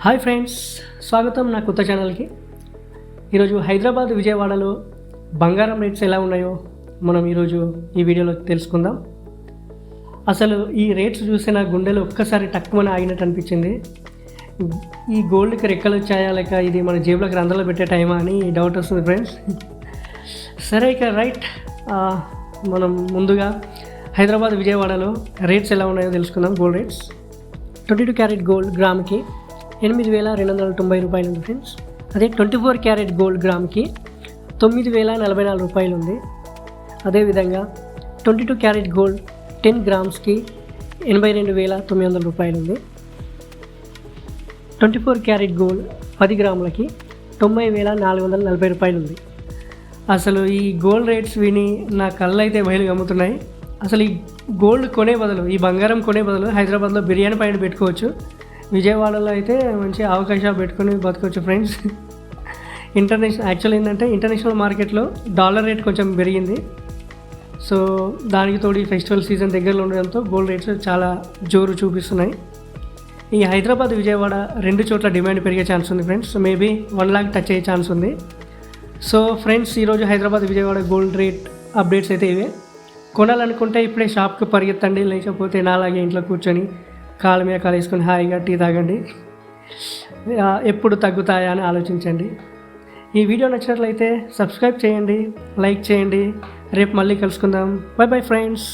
Hi friends, స్వాగతం నా కొత్త ఛానల్కి. ఈరోజు హైదరాబాద్ విజయవాడలో బంగారం రేట్స్ ఎలా ఉన్నాయో మనం ఈరోజు ఈ వీడియోలో తెలుసుకుందాం. అసలు ఈ రేట్స్ చూస్తే నా గుండెలో ఒక్కసారి టక్కుమని ఆగినట్టు అనిపించింది. ఈ గోల్డ్కి రెక్కలు వచ్చాయా లేక ఇది మన జేబులోకి రంధ్రాలు పెట్టే టైమా అని డౌట్ వస్తుంది ఫ్రెండ్స్. సరే, ఇక రైట్, మనం ముందుగా హైదరాబాద్ విజయవాడలో రేట్స్ ఎలా ఉన్నాయో తెలుసుకుందాం. గోల్డ్ రేట్స్ 22 క్యారెట్ గోల్డ్ గ్రామ్కి 8,290 రూపాయలు ఉంది ఫ్రెండ్స్. అదే 24 క్యారెట్ గోల్డ్ గ్రామ్కి 9,044 రూపాయలు ఉంది. అదేవిధంగా 22 క్యారెట్ గోల్డ్ 10 గ్రామ్స్కి 82,900 రూపాయలు ఉంది. 24 క్యారెట్ గోల్డ్ 10 గ్రాములకి 90,440 రూపాయలు ఉంది. అసలు ఈ గోల్డ్ రేట్స్ విని నా కళ్ళు అయితే బయలు గమ్ముతున్నాయి. అసలు ఈ గోల్డ్ కొనే బదులు, ఈ బంగారం కొనే బదులు హైదరాబాద్లో బిర్యానీ పాయింట్ పెట్టుకోవచ్చు. విజయవాడలో అయితే మంచి అవకాశాలు పెట్టుకొని బతకొచ్చు ఫ్రెండ్స్. యాక్చువల్ ఏంటంటే ఇంటర్నేషనల్ మార్కెట్లో డాలర్ రేట్ కొంచెం పెరిగింది. సో దానికి తోడు ఈ ఫెస్టివల్ సీజన్ దగ్గరలో ఉండడంతో గోల్డ్ రేట్స్ చాలా జోరు చూపిస్తున్నాయి. ఈ హైదరాబాద్ విజయవాడ రెండు చోట్ల డిమాండ్ పెరిగే ఛాన్స్ ఉంది ఫ్రెండ్స్. మేబీ 1 lakh టచ్ అయ్యే ఛాన్స్ ఉంది. సో ఫ్రెండ్స్, ఈరోజు Hyderabad Vijayawada gold rate updates అయితే ఇవే. కొనాలనుకుంటే ఇప్పుడే షాప్కి పరిగెత్తండి, లేకపోతే నాలాగే ఇంట్లో కూర్చొని కాళ్ళ మీద కాలు వేసుకొని హాయిగా టీ తాగండి. ఎప్పుడు తగ్గుతాయా అని ఆలోచించండి. ఈ వీడియో నచ్చినట్లయితే సబ్స్క్రైబ్ చేయండి, లైక్ చేయండి. రేపు మళ్ళీ కలుసుకుందాం. By bye friends.